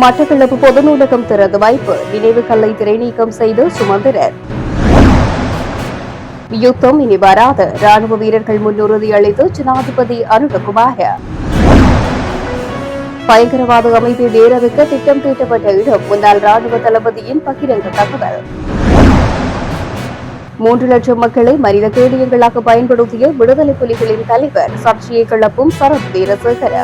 மட்டக்களப்பு பொது நூலகம் திறந்து வைப்பு, நினைவு கல்லை திரைநீக்கம் செய்து சுமந்திரர். யுத்தம் இனி வராது, ராணுவ வீரர்கள் முன்னுறுதி அளித்து ஜனாதிபதி அனுரகுமார. பயங்கரவாத அமைப்பை வேரறுக்க திட்டம் தீட்டப்பட்ட இடம், முன்னாள் ராணுவ தளபதியின் பகிரங்க தகவல். 3 லட்சம் மக்களை மனித கேடயங்களாக பயன்படுத்திய விடுதலை புலிகளின் தலைவர், சர்ச்சையை கிளப்பும் சரத் வீரசேகர.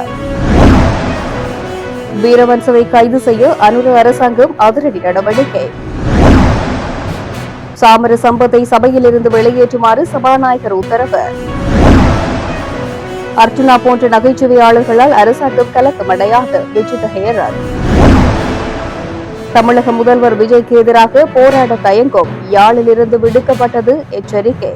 வீரவன்சவை கைது செய்ய அனுர அரசாங்கம் அதிரடி நடவடிக்கை. சாமர சம்பத்தை சபையிலிருந்து வெளியேற்றுமாறு சபாநாயகர் உத்தரவு. அர்ச்சுனா போன்ற நகைச்சுவையாளர்களால் அரசாங்கம் கலக்கமடையாது, விஜித ஹேரன். தமிழக முதல்வர் விஜய்க்கு எதிராக போராட தயங்கும், யாழிலிருந்து விடுக்கப்பட்டது எச்சரிக்கை.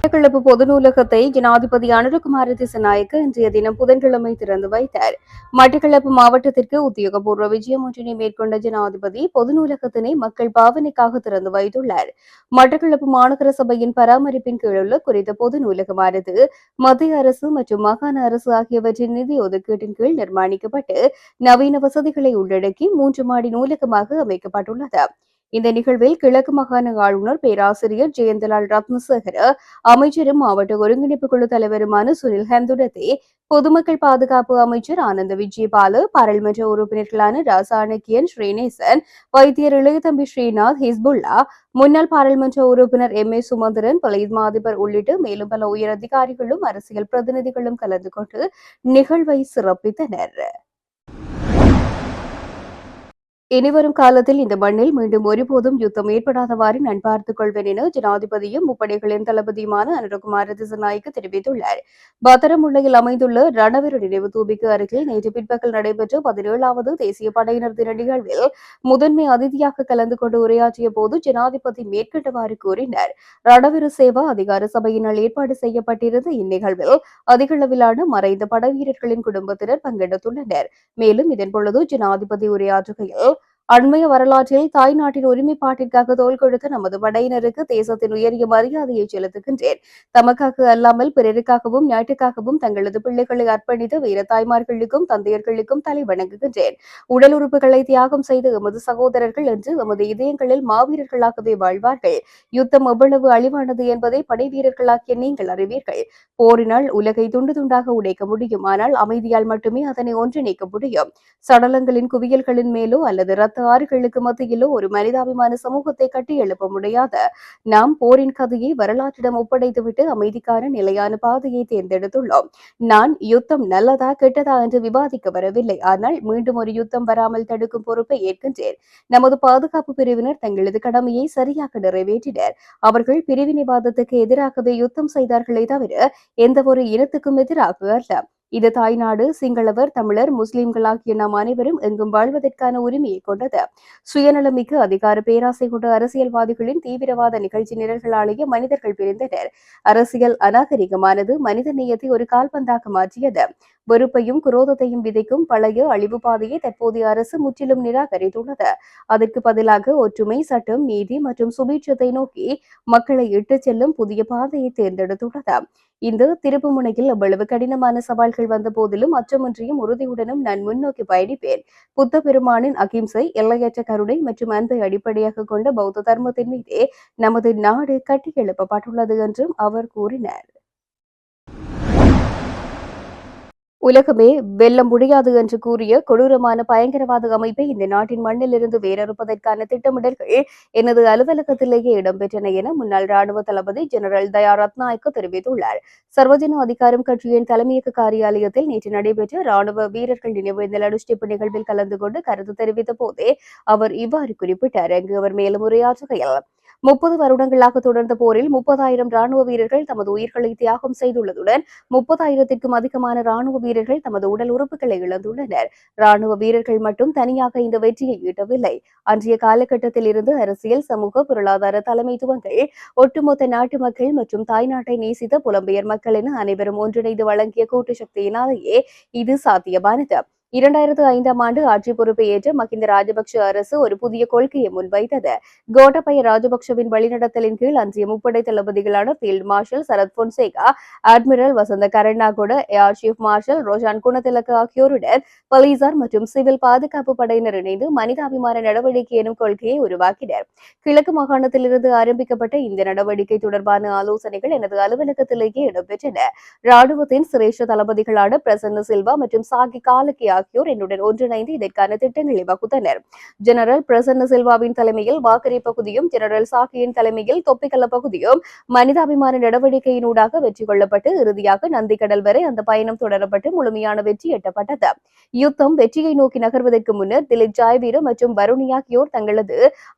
மட்டக்களப்பு பொது நூலகத்தை ஜனாதிபதி அனுரகுமார திசாநாயக்க இன்றைய தினம் புதன்கிழமை திறந்து வைத்தார். மட்டக்களப்பு மாவட்டத்திற்கு உத்தியோகபூர்வ விஜயம் ஒன்றினை மேற்கொண்ட ஜனாதிபதி பொது நூலகத்தினை மக்கள் பாவனைக்காக திறந்து வைத்துள்ளார். மட்டக்களப்பு மாநகர சபையின் பராமரிப்பின் கீழுள்ள குறித்த பொது நூலகமானது மத்திய அரசு மற்றும் மாகாண அரசு ஆகியவற்றின் நிதி ஒதுக்கீட்டின் கீழ் நிர்மாணிக்கப்பட்டு நவீன வசதிகளை உள்ளடக்கி 3 மாடி நூலகமாக அமைக்கப்பட்டுள்ளது. இந்த நிகழ்வில் கிழக்கு மாகாண ஆளுநர் பேராசிரியர் ஜெயந்தலால் ரத்னசேகர, அமைச்சரும் மாவட்ட ஒருங்கிணைப்பு குழு தலைவருமான சுனில் ஹந்துடத்தே, பொதுமக்கள் பாதுகாப்பு அமைச்சர் ஆனந்த விஜயபால, பாராளுமன்ற உறுப்பினர்களான ராசாணக்கியன் ஸ்ரீநேசன், வைத்தியர் இளையதம்பி ஸ்ரீநாத், ஹிஸ்புல்லா, முன்னாள் பாராளுமன்ற உறுப்பினர் எம்.ஏ. சுமந்திரன், போலீஸ் மாதிபர் உள்ளிட்ட மேலும் பல உயர் அதிகாரிகளும் அரசியல் பிரதிநிதிகளும் கலந்து கொண்டு நிகழ்வை சிறப்பித்தனர். இனிவரும் காலத்தில் இந்த மண்ணில் மீண்டும் ஒருபோதும் யுத்தம் ஏற்படாதவாறு நான் பார்த்துக் கொள்வேன் என ஜனாதிபதியும் முப்படைகளின் தளபதியுமான அனுரகுமார திசாநாயக்க தெரிவித்துள்ளார். பத்தரமுல்லையில் அமைந்துள்ள ரணவீர நினைவு தூபிக்கு அருகில் நேற்று பிற்பகல் நடைபெற்ற 17வது தேசிய படையினர் தின நிகழ்வில் முதன்மை அதிதியாக கலந்து கொண்டு உரையாற்றிய போது ஜனாதிபதி மேற்கண்டவாறு கூறினார். ரணவீர சேவா அதிகார சபையினால் ஏற்பாடு செய்யப்பட்டிருந்த இந்நிகழ்வில் அதிகளவிலான மறைந்த படைவீரர்களின் குடும்பத்தினர் பங்கெடுத்துள்ளனர். மேலும் இதன்பொழுது ஜனாதிபதி உரையாற்றுகையில், அண்மைய வரலாற்றில் தாய் நாட்டின் ஒருமைப்பாட்டிற்காக தோள் கொடுத்த நமது படையினருக்கு தேசத்தின் உயரிய மரியாதையை செலுத்துகின்றேன். தமக்காக அல்லாமல் பிறருக்காகவும் நாட்டுக்காகவும் தங்களது பிள்ளைகளை அர்ப்பணித்த வீர தாய்மார்களுக்கும் தந்தையர்களுக்கும் தலை வணங்குகின்றேன். உடல் உறுப்புகளை தியாகம் செய்த எமது சகோதரர்கள் என்று எமது இதயங்களில் மாவீரர்களாகவே வாழ்வார்கள். யுத்தம் எவ்வளவு அழிவானது என்பதை படை வீரர்களாகிய நீங்கள் அறிவீர்கள். போரினால் உலகை துண்டு துண்டாக உடைக்க முடியும், ஆனால் அமைதியால் மட்டுமே அதனை ஒன்றிணைக்க முடியும். சடலங்களின் குவியல்களின் மேலோ அல்லது இரத்த ஆறுகளுக்கு மத்தியிலோ ஒரு மனிதாபிமான சமூகத்தை கட்டி எழுப்ப முடியாது. நாம் போரின் கதையை வரலாற்றிடம் ஒப்படைத்துவிட்டு அமைதிக்கான நிலையான பாதையை தேர்ந்தெடுத்துள்ளோம். நான் யுத்தம் நல்லதா கெட்டதா என்று விவாதிக்க வரவில்லை, ஆனால் மீண்டும் ஒரு யுத்தம் வராமல் தடுக்கும் பொறுப்பை ஏற்கின்றேன். நமது பாதுகாப்பு பிரிவினர் தங்களது கடமையை சரியாக நிறைவேற்றினர். அவர்கள் பிரிவினைவாதத்துக்கு எதிராகவே யுத்தம் செய்தார்களே தவிர எந்த ஒரு இனத்துக்கும் எதிராக அல்ல. இது தாய்நாடு. சிங்களவர், தமிழர், முஸ்லிம்கள் ஆகிய நாம் அனைவரும் எங்கும் வாழ்வதற்கான உரிமையை கொண்டது. சுயநலமிக்க அதிகார பேராசை கொண்ட அரசியல்வாதிகளின் தீவிரவாத நிகழ்ச்சி நிரல்களாலேயே மனிதர்கள் பிரிந்தனர். அரசியல் அநாகரிகமானது மனித நேயத்தை ஒரு கால்பந்தாக மாற்றியது. வெறுப்பையும் குரோதத்தையும் விதைக்கும் பழைய அழிவு பாதையை தற்போதைய அரசு முற்றிலும் நிராகரித்துள்ளது. அதற்கு பதிலாக ஒற்றுமை, சட்டம், நீதி மற்றும் சுபீட்சத்தை நோக்கி மக்களை இட்டுச் செல்லும் புதிய பாதையை தேர்ந்தெடுத்துள்ளது. இந்த திருப்பு முனையில் அவ்வளவு கடினமான சவால்கள் வந்த போதிலும் அச்சமின்றியும் உறுதியுடனும் நான் முன்னோக்கி பயணிப்பேன். புத்த பெருமானின் அகிம்சை, எல்லையற்ற கருணை மற்றும் அன்பை அடிப்படையாக கொண்ட பௌத்த தர்மத்தின் மீதே நமது நாடு கட்டியெழுப்பப்பட்டுள்ளது என்றும் அவர் கூறினார். உலகமே வெல்ல முடியாது என்று கூறிய கொடூரமான பயங்கரவாத அமைப்பை இந்த நாட்டின் மண்ணிலிருந்து வேறறுப்பதற்கான திட்டமிடல்கள் எனது அலுவலகத்திலேயே இடம்பெற்றன என முன்னாள் ராணுவ தளபதி ஜெனரல் தயா ரத்நாயக்க தெரிவித்துள்ளார். சர்வஜன அதிகாரம் கட்சியின் தலைமையக காரியாலயத்தில் நேற்று நடைபெற்ற ராணுவ வீரர்கள் நினைவேந்தல் அனுஷ்டிப்பு நிகழ்வில் கலந்து கொண்டு கருத்து தெரிவித்த போதே அவர் இவ்வாறு குறிப்பிட்டார். அங்கு அவர் மேலும் உரையாற்றுகையில், 30 வருடங்களாக தொடர்ந்த போரில் 30,000 ராணுவ வீரர்கள் தமது உயிர்களை தியாகம் செய்துள்ளதுடன் 30,000க்கும் அதிகமான ராணுவ வீரர்கள் தமது உடல் உறுப்புகளை இழந்துள்ளனர். ராணுவ வீரர்கள் மட்டும் தனியாக இந்த வெற்றியை ஈட்டவில்லை. அன்றைய காலகட்டத்தில் இருந்து அரசியல், சமூக, பொருளாதார தலைமைத்துவங்கள், ஒட்டுமொத்த நாட்டு மக்கள் மற்றும் தாய்நாட்டை நேசித்த புலம்பெயர் மக்கள் என அனைவரும் ஒன்றிணைந்து வழங்கிய கூட்டு சக்தியினாலேயே இது சாத்தியமானது. 2005ஆம் ஆண்டு ஆட்சி பொறுப்பை ஏற்ற மஹிந்த ராஜபக்ஷ அரசு ஒரு புதிய கொள்கையை முன்வைத்தது. கோட்டபய ராஜபக்ஷவின் வழிநடத்தலின் கீழ் அன்றைய முப்படை தளபதிகளான field marshal Sarath Fonseka, admiral Wasantha Karannagoda, air chief marshal Roshan Gunathilaka ஆகியோருடன் போலீசார் மற்றும் சிவில் பாதுகாப்பு படையினர் இணைந்து மனிதாபிமான நடவடிக்கை எனும் கொள்கையை உருவாக்கினர். கிழக்கு மாகாணத்திலிருந்து ஆரம்பிக்கப்பட்ட இந்த நடவடிக்கை தொடர்பான ஆலோசனைகள் எனது அலுவலகத்திலேயே இடம்பெற்றன. ராணுவத்தின் சிரேஷ்ட தளபதிகளான பிரசன்ன சில்வா மற்றும் சாகி காலக்கே ஆகியோர் என்னுடன் ஒன்றிணைந்து இதற்கான திட்டங்களை வகுத்தனர். ஜெனரல் பிரசன்ன சில்வாவின் தலைமையில் வாக்கரை பகுதியும், ஜெனரல் சாகியின் தலைமையில் தொப்பிக்கல்ல பகுதியும் மனிதாபிமான நடவடிக்கையினூடாக வெற்றி கொள்ளப்பட்டு இறுதியாக நந்திக்கடல் வரை அந்த பயணம் தொடரப்பட்டு முழுமையான வெற்றி எட்டப்பட்டது. யுத்தம் வெற்றியை நோக்கி நகர்வதற்கு முன்னர் திலீப் ஜாய்வீர மற்றும் வருணி ஆகியோர் தங்களது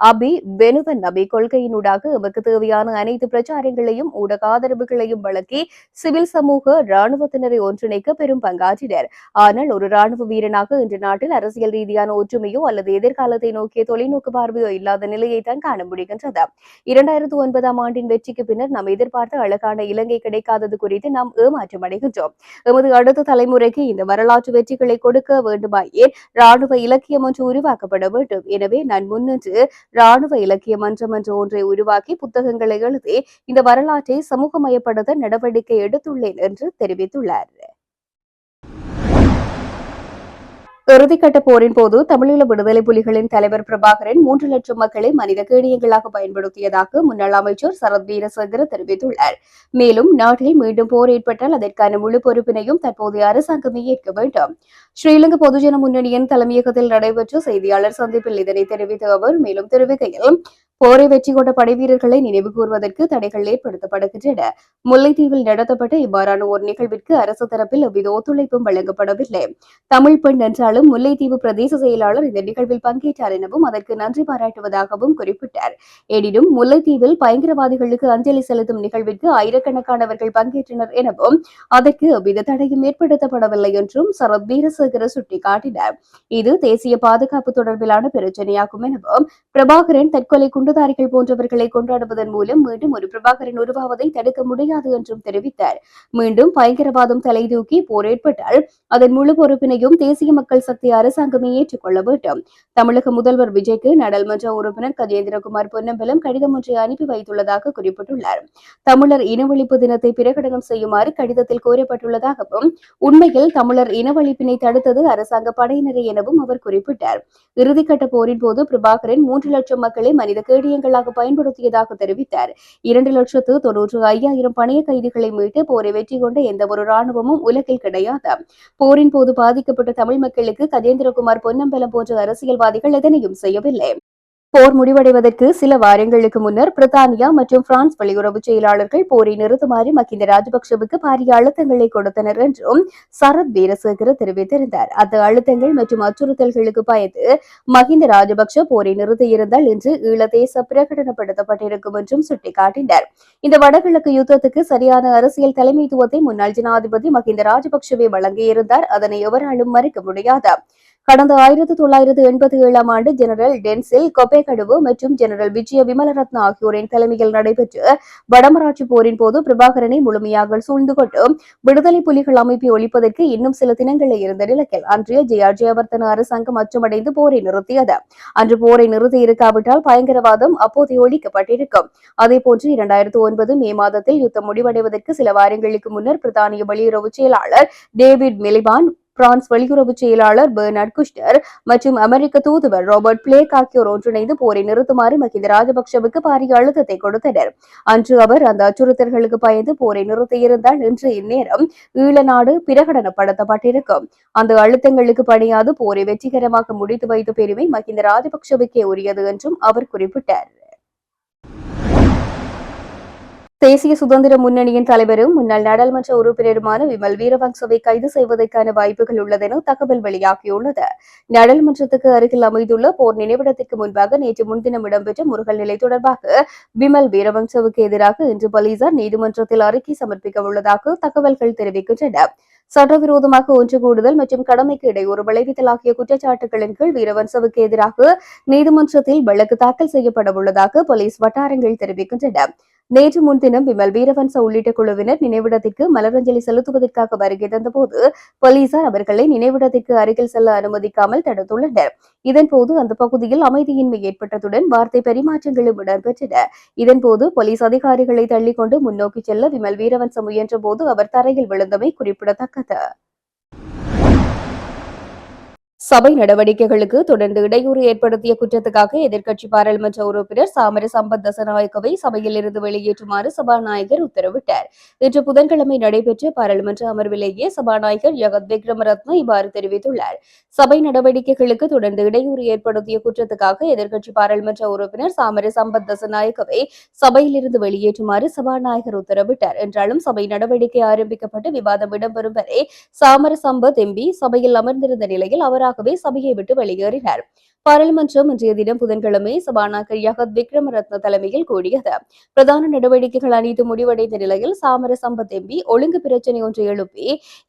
அபி வெனுவன் நபி கொள்கையினூடாக எமக்கு தேவையான அனைத்து பிரச்சாரங்களையும் ஊடக ஆதரவுகளையும் வழங்கி சிவில் சமூக ராணுவத்தினரை ஒன்றிணைக்க பெரும் பங்காற்றினர். ஆனால் ஒரு ராணுவ வீரனாக இன்று நாட்டில் அரசியல் ரீதியான ஒற்றுமையோ அல்லது எதிர்காலத்தை நோக்கிய தொலைநோக்கு பார்வையோ இல்லாத நிலையை தான் காண முடிகின்றது. 2009ஆம் ஆண்டின் வெற்றிக்கு பின்னர் நாம் எதிர்பார்த்த அழகான இலங்கை கிடைக்காதது குறித்து நாம் ஏமாற்றம் அடைகின்றோம். எமது அடுத்த தலைமுறைக்கு இந்த வரலாற்று வெற்றிகளை கொடுக்க வேண்டுமாயின் ராணுவ இலக்கியம் ஒன்று உருவாக்கப்பட வேண்டும். எனவே நான் முன்னின்று ராணுவ இலக்கிய மன்றம் என்ற ஒன்றை உருவாக்கி புத்தகங்களை எழுதி இந்த வரலாற்றை சமூகமயப்படுத்த நடவடிக்கை எடுத்துள்ளேன் என்று தெரிவித்துள்ளார். இறுதிக்கட்ட போரின் போது தமிழீழ விடுதலை புலிகளின் தலைவர் பிரபாகரன் 3 லட்சம் மக்களை மனித கேடயங்களாக பயன்படுத்தியதாக முன்னாள் அமைச்சர் சரத் வீரசேகர தெரிவித்துள்ளார். மேலும் நாட்டில் மீண்டும் போர் ஏற்பட்டால் அதற்கான முழு பொறுப்பினையும் தற்போதைய அரசாங்கமே ஏற்க வேண்டும். ஸ்ரீலங்கா பொதுஜன முன்னணியின் தலைமையகத்தில் நடைபெற்ற செய்தியாளர் சந்திப்பில் இதனை தெரிவித்த அவர் மேலும் தெரிவிக்கையில், போரை வெற்றி கொண்ட படைவீரர்களை நினைவு கூர்வதற்கு தடைகள் ஏற்படுத்தப்படுகின்றன. முல்லைத்தீவில் நடத்தப்பட்ட இவ்வாறான ஒரு நிகழ்விற்கு அரசு தரப்பில் எவ்வித ஒத்துழைப்பும் வழங்கப்படவில்லை. தமிழ் பெண் என்றாலும் முல்லைத்தீவு பிரதேச செயலாளர் இந்த நிகழ்வில் பங்கேற்றார் எனவும் அதற்கு நன்றி பாராட்டுவதாகவும் குறிப்பிட்டார். எனினும் முல்லைத்தீவில் பயங்கரவாதிகளுக்கு அஞ்சலி செலுத்தும் நிகழ்விற்கு ஆயிரக்கணக்கானவர்கள் பங்கேற்றனர் எனவும் அதற்கு எவ்வித தடையும் ஏற்படுத்தப்படவில்லை என்றும் சரத் வீரசேகர சுட்டிக்காட்டினார். இது தேசிய பாதுகாப்பு தொடர்பிலான பிரச்சினையாகும் எனவும் பிரபாகரன் தற்கொலை குண்டுதாரிகள் போன்றவர்களை கொண்டாடுவதன் மூலம் மீண்டும் ஒரு பிரபாகரன் உருவாவதை தடுக்க முடியாது என்றும் தெரிவித்தார். மீண்டும் பயங்கரவாதம் தலைதூக்கி போர் ஏற்பட்டால் அதன் முழு பொறுப்பினையும் தேசிய மக்கள் சக்தி அரசாங்கமே ஏற்றுக்கொள்ள வேண்டும். தமிழக முதல்வர் விஜய்க்கு நாடாளுமன்ற உறுப்பினர் கஜேந்திரகுமார் பொன்னம்பலம் கடிதம் ஒன்றை அனுப்பி வைத்துள்ளதாக குறிப்பிட்டுள்ளார். தமிழர் இனவழிப்பு தினத்தை பிரகடனம் செய்யுமாறு கடிதத்தில் கோரப்பட்டுள்ளதாகவும் உண்மையில் தமிழர் இனவழிப்பினை தடுத்தது அரசாங்க படையினரே எனவும் அவர் குறிப்பிட்டார். இறுதிக்கட்ட போரின் போது பிரபாகரன் 3 லட்சம் மக்களை மனித கேடயங்களாக பயன்படுத்தியதாக தெரிவித்தார். 2,95,000 பணைய கைதிகளை மீட்டு போரை வெற்றி கொண்ட எந்த ஒரு ராணுவமும் உலகில் கிடையாது. போரின் போது பாதிக்கப்பட்ட தமிழ் மக்களுக்கு கஜேந்திரகுமார் பொன்னம்பலம் போன்ற அரசியல்வாதிகள் எதனையும் செய்யவில்லை. போர் முடிவடைவதற்கு சில வாரங்களுக்கு முன்னர் பிரித்தானியா மற்றும் பிரான்ஸ் வெளியுறவு செயலாளர்கள் போரை நிறுத்துமாறு மஹிந்த ராஜபக்ஷவுக்கு பாரிய அழுத்தங்களை கொடுத்தனர் என்றும் சரத் வீரசேகர தெரிவித்திருந்தார். அந்த அழுத்தங்கள் மற்றும் அச்சுறுத்தல்களுக்கு பயந்து மஹிந்த ராஜபக்ஷ போரை நிறுத்தியிருந்தால் இன்று ஈழதேச பிரகடனப்படுத்தப்பட்டிருக்கும் என்றும் சுட்டிக்காட்டினார். இந்த வடகிழக்கு யுத்தத்துக்கு சரியான அரசியல் தலைமைத்துவத்தை முன்னாள் ஜனாதிபதி மஹிந்த ராஜபக்ஷவே வழங்கியிருந்தார். அதனை எவராலும் மறுக்க முடியாது. கடந்த 1987ஆம் ஆண்டு ஜெனரல் டென்சில் கொப்பேகடுவு மற்றும் ஜெனரல் விஜய விமலரத்ன ஆகியோரின் தலைமையில் நடைபெற்ற வடமராட்சி போரின் போது பிரபாகரனை முழுமையாக சூழ்ந்து கொண்டு விடுதலை புலிகள் அமைப்பை ஒழிப்பதற்கு இன்னும் சில தினங்களே இருந்த நிலையில் அன்றைய ஜெயவர்தன அரசாங்கம் அச்சமடைந்து போரை நிறுத்தியது. அன்று போரை நிறுத்தி இருக்காவிட்டால் பயங்கரவாதம் அப்போதே ஒழிக்கப்பட்டிருக்கும். அதேபோன்று 2009 மே மாதத்தில் யுத்தம் முடிவடைவதற்கு சில வாரங்களுக்கு முன்னர் பிரித்தானிய வெளியுறவு செயலாளர் டேவிட் மிலிபான், பிரான்ஸ் வெளியுறவு செயலாளர் பெர்னார்ட் குஷ்டர் மற்றும் அமெரிக்க தூதுவர் ராபர்ட் பிளேக் ஆகியோர் ஒன்றிணைந்து போரை நிறுத்துமாறு மஹிந்த ராஜபக்ஷவுக்கு பாரிய அழுத்தத்தை கொடுத்தனர். அன்று அவர் அந்த அச்சுறுத்தல்களுக்கு பயந்து போரை நிறுத்தியிருந்தால் இன்று இந்நேரம் ஈழ நாடு பிரகடனப்படுத்தப்பட்டிருக்கும். அந்த அழுத்தங்களுக்கு பணியாது போரை வெற்றிகரமாக முடித்து வைத்த பெருமை மஹிந்த ராஜபக்ஷவுக்கே உரியது என்றும் அவர் குறிப்பிட்டார். தேசிய சுதந்திர முன்னணியின் தலைவரும் முன்னாள் நாடாளுமன்ற உறுப்பினருமான விமல் வீரவங்சவை கைது செய்வதற்கான வாய்ப்புகள் உள்ளதென தகவல் வெளியாகியுள்ளது. நாடாளுமன்றத்துக்கு அருகில் அமைந்துள்ள போர் நினைவிடத்திற்கு முன்பாக நேற்று முன்தினம் இடம்பெற்ற முருகல் நிலை தொடர்பாக விமல் வீரவங்சவுக்கு எதிராக இன்று போலீசார் நீதிமன்றத்தில் அறிக்கை சமர்ப்பிக்க உள்ளதாக தகவல்கள் தெரிவிக்கின்றன. சட்டவிரோதமாக ஒன்று கூடுதல் மற்றும் கடமைக்கு இடையூறு விளைவித்தல் ஆகிய குற்றச்சாட்டுகளின் கீழ் வீரவன்சவுக்கு எதிராக நீதிமன்றத்தில் வழக்கு தாக்கல் செய்யப்பட உள்ளதாக போலீஸ் வட்டாரங்கள் தெரிவிக்கின்றன. நேற்று முன்தினம் விமல் வீரவன்ச உள்ளிட்ட குழுவினர் நினைவிடத்திற்கு மலரஞ்சலி செலுத்துவதற்காக வருகை தந்தபோது போலீசார் அவர்களை நினைவிடத்திற்கு அருகில் செல்ல அனுமதிக்காமல் தடுத்துள்ளனர். இதன்போது அந்த பகுதியில் அமைதியின்மை ஏற்பட்டதுடன் வார்த்தை பரிமாற்றங்களும் இடம்பெற்றன. இதன்போது போலீஸ் அதிகாரிகளை தள்ளிக்கொண்டு முன்னோக்கி செல்ல விமல் வீரவன்ச முயன்றபோது அவர் தரையில் விழுந்தமை குறிப்பிடத்தக்கது. சபை நடவடிக்கைகளுக்கு தொடர்ந்து இடையூறு ஏற்படுத்திய குற்றத்துக்காக எதிர்க்கட்சி பாராளுமன்ற உறுப்பினர் சாமர சம்பத் தசநாயக்கவை சபையில் இருந்து வெளியேற்றுமாறு சபாநாயகர் உத்தரவிட்டார். இன்று புதன்கிழமை நடைபெற்ற பாராளுமன்ற அமர்விலேயே சபாநாயகர் ஜகத் விக்ரமரத்ன இவ்வாறு தெரிவித்துள்ளார். சபை நடவடிக்கைகளுக்கு தொடர்ந்து இடையூறு ஏற்படுத்திய குற்றத்துக்காக எதிர்க்கட்சி பாராளுமன்ற உறுப்பினர் சாமர சம்பத் தசநாயக்கவை சபையில் இருந்து வெளியேற்றுமாறு சபாநாயகர் உத்தரவிட்டார். என்றாலும் சபை நடவடிக்கை ஆரம்பிக்கப்பட்டு விவாதம் இடம்பெறும் வரை சாமர சம்பத் எம்பி சபையில் அமர்ந்திருந்த நிலையில் அவராகவே சபையை விட்டு வெளியேறினார். பாராளுமன்றம் இன்றைய தினம் புதன்கிழமை சபாநாயகர் யகத் விக்ரமரத்ன தலைமையில் கூடியது. பிரதான நடவடிக்கைகள் அனைத்து முடிவடைந்த நிலையில் சாமர சம்பத் எம்பி ஒழுங்கு பிரச்சினை ஒன்றை எழுப்பி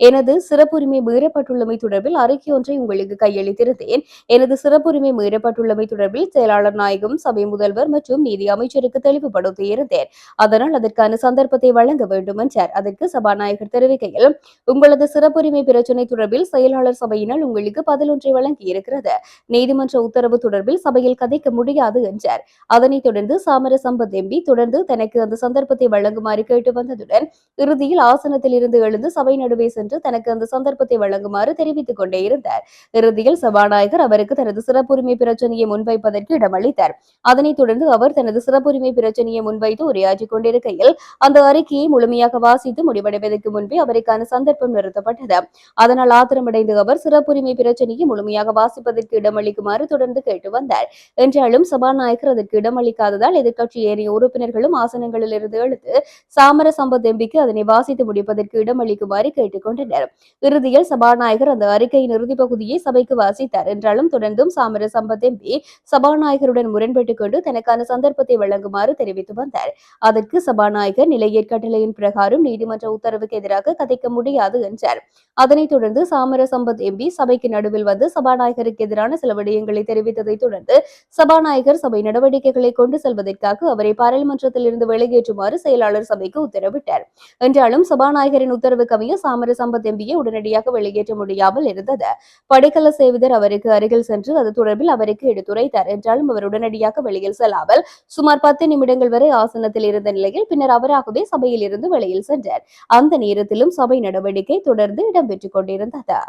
எனது சிறப்புரிமை மீறப்பட்டுள்ளமை தொடர்பில் அறிக்கை ஒன்றை உங்களுக்கு கையளித்திருந்தேன். எனது சிறப்புரிமை மீறப்பட்டுள்ளமை தொடர்பில் செயலாளர் நாயகம் சபை முதல்வர் மற்றும் நீதி அமைச்சருக்கு தெளிவுபடுத்தியிருந்தேன். அதனால் அதற்கான சந்தர்ப்பத்தை வழங்க வேண்டும் என்றார். அதற்கு சபாநாயகர் தெரிவிக்கையில் உங்களது சிறப்புரிமை பிரச்சினை தொடர்பில் செயலாளர் சபையினால் உங்களுக்கு பதில் ஒன்றை வழங்கியிருக்கிறது. நீதிமன்ற உத்தரவு தொடர்பில் சபையில் கதைக்க முடியாது என்றார். அதனைத் தொடர்ந்து சாமர சம்பத் எம்பி தொடர்ந்து தனக்கு அந்த சந்தர்ப்பத்தை வழங்குமாறு கேட்டு வந்ததுடன் இறுதியில் ஆசனத்தில் இருந்து எழுந்து சபை நடுவே சென்று தனக்கு அந்த சந்தர்ப்பத்தை வழங்குமாறு தெரிவித்துக் கொண்டே இருந்தார். இறுதியில் சபாநாயகர் அவருக்கு தனது சிறப்புரிமை பிரச்சனையை முன்வைப்பதற்கு இடமளித்தார். அதனைத் தொடர்ந்து அவர் தனது சிறப்புரிமை பிரச்சனையை முன்வைத்து உரையாற்றிக் கொண்டிருக்கையில் அந்த அறிக்கையை முழுமையாக வாசித்து முடிவடைவதற்கு முன்பே அவருக்கான சந்தர்ப்பம் நிறுத்தப்பட்டது. அதனால் ஆத்திரமடைந்த அவர் சிறப்புரிமை பிரச்சனையை முழுமையாக வாசிப்பதற்கு இடமளிக்குமாறு தொடர்ந்து கேட்டு வந்தார். என்றாலும் சபாநாயகர் அதற்கு இடமளிக்காததால் எதிர்க்கட்சி ஏனைய உறுப்பினர்களும் ஆசனங்களில் இருந்து எழுந்து சாமர சம்பத் எம்பிக்கு அதனை வாசித்து முடிப்பதற்கு இடமளிக்குமாறு கேட்டுக் கொண்டனர். இறுதியில் சபாநாயகர் அந்த அறிக்கையின் இறுதி பகுதியை சபைக்கு வாசித்தார். என்றாலும் தொடர்ந்தும் சாமர சம்பத் எம்பி சபாநாயகருடன் முரண்பட்டுக் கொண்டு தனக்கான சந்தர்ப்பத்தை வழங்குமாறு தெரிவித்து வந்தார். அதற்கு சபாநாயகர் நிலையற்கட்டளையின் பிரகாரம் நீதிமன்ற உத்தரவுக்கு எதிராக கதைக்க முடியாது என்றார். அதனைத் தொடர்ந்து சாமர சம்பத் எம்பி சபைக்கு நடுவில் வந்து சபாநாயகருக்கு எதிரான சில விடயங்களை தெரிவித்ததை தொடர்ந்து சபாநாயகர் சபை நடவடிக்கைகளை கொண்டு செல்வதற்காக அவரை பாராளுமன்றத்தில் இருந்து வெளியேற்றுமாறு செயலாளர் சபைக்கு உத்தரவிட்டார். என்றாலும் சபாநாயகரின் உத்தரவுக்கமைய சாமர சம்பத் எம்பியை உடனடியாக வெளியேற்ற முடியாமல் இருந்தது. படைக்கல சேவிதர் அவருக்கு அருகில் சென்று அது தொடர்பில் அவருக்கு எடுத்துரைத்தார். என்றாலும் அவர் உடனடியாக வெளியில் செல்லாமல் சுமார் 10 நிமிடங்கள் வரை ஆசனத்தில் இருந்த நிலையில் பின்னர் அவராகவே சபையில் இருந்து வெளியில் சென்றார். அந்த நேரத்திலும் சபை நடவடிக்கை தொடர்ந்து இடம்பெற்றுக் கொண்டிருந்தது.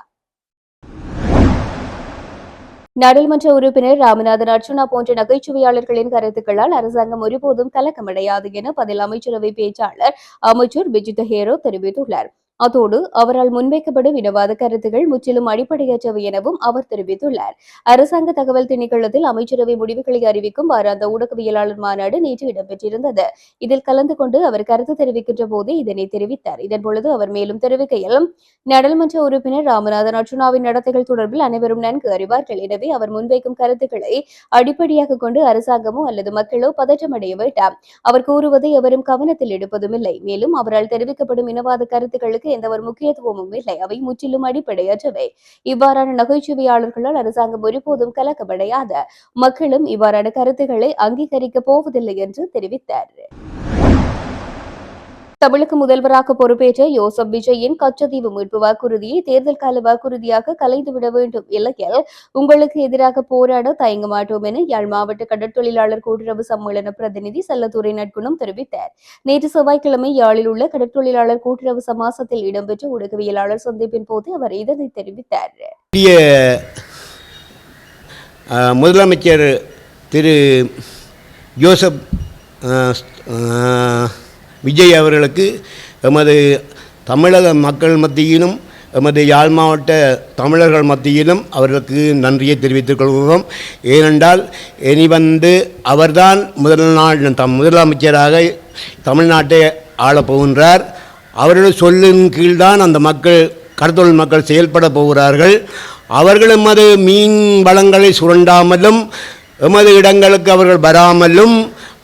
நாடாளுமன்ற உறுப்பினர் ராமநாதன் அர்ச்சுனா போன்ற நகைச்சுவையாளர்களின் கருத்துக்களால் அரசாங்கம் ஒருபோதும் கலக்கமடையாது என பதில் அமைச்சரவை பேச்சாளர் அமைச்சர் பிஜித ஹேரோ தெரிவித்துள்ளார். அதோடு அவரால் முன்வைக்கப்படும் வினவாத கருத்துகள் முற்றிலும் அடிப்படையற்றவை எனவும் அவர் தெரிவித்துள்ளார். அரசாங்க தகவல் திணைக்களத்தில் அமைச்சரவை முடிவுகளை அறிவிக்கும் வாராந்த ஊடகவியலாளர் மாநாடு நேற்று இடம்பெற்றிருந்தது. இதில் கலந்து கொண்டு அவர் கருத்து தெரிவிக்கின்ற போதே இதனை தெரிவித்தார். இதன்பொழுது அவர் மேலும் தெரிவிக்கையில் நாடாளுமன்ற உறுப்பினர் ராமநாதன் அர்ச்சுனாவின் நடத்தைகள் தொடர்பில் அனைவரும் நன்கு அறிவார்கள். எனவே அவர் முன்வைக்கும் கருத்துக்களை அடிப்படையாக கொண்டு அரசாங்கமோ அல்லது மக்களோ பதற்றமடைய வேண்டாம். அவர் கூறுவதை எவரும் கவனத்தில் எடுப்பதும் இல்லை. மேலும் அவரால் தெரிவிக்கப்படும் இனவாத கருத்துக்களுக்கு எந்த ஒரு முக்கியத்துவமும் இல்லை. அவை முற்றிலும் அடிப்படையற்றவை. இவ்வாறான நகைச்சுவையாளர்களால் அரசாங்கம் ஒருபோதும் கலக்கமடையாது. மக்களும் இவ்வாறான கருத்துக்களை அங்கீகரிக்கப் போவதில்லை என்று தெரிவித்தார். தமிழக முதல்வராக பொறுப்பேற்ற யோசப் விஜயின் கச்சத்தீவு மீட்பு வாக்குறுதியை தேர்தல் கால வாக்குறுதியாக கலைந்துவிட வேண்டும். இல்லையில் உங்களுக்கு எதிராக போராட தயங்க மாட்டோம் என யாழ் மாவட்ட கடற்தொழிலாளர் கூட்டுறவு சம்மேளன பிரதிநிதி செல்லத்துறை நட்குணம் தெரிவித்தார். நேற்று செவ்வாய்க்கிழமை யாழில் உள்ள கடற்தொழிலாளர் கூட்டுறவு சமாசத்தில் இடம்பெற்ற ஊடகவியலாளர் சந்திப்பின் போது அவர் இதனை தெரிவித்தார். முதலமைச்சர் திரு யோசப் விஜய் அவர்களுக்கு எமது தமிழக மக்கள் மத்தியிலும் எமது யாழ் மாவட்ட தமிழர்கள் மத்தியிலும் அவர்களுக்கு நன்றியை தெரிவித்துக் கொள்கிறோம். ஏனென்றால் இனி அவர்தான் முதலமைச்சராக தமிழ்நாட்டை ஆளப்போகின்றார். அவர்கள் சொல்லின் கீழ்தான் அந்த கடற்தொழில் மக்கள் செயல்பட போகிறார்கள். அவர்கள் எமது மீன் வளங்களை சுரண்டாமலும் எமது இடங்களுக்கு அவர்கள் வராமலும்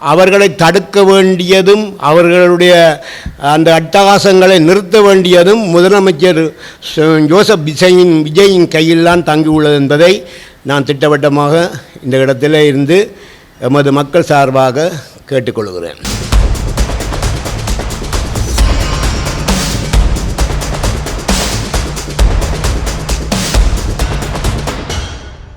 அவர்களை தடுக்க வேண்டியதும் அவர்களுடைய அந்த அட்டகாசங்களை நிறுத்த வேண்டியதும் முதலமைச்சர் யோசப் விஜயின் கையில்தான் தங்கியுள்ளது என்பதை நான் திட்டவட்டமாக இந்த இடத்திலே இருந்து எமது மக்கள் சார்பாக கேட்டுக்கொள்கிறேன்.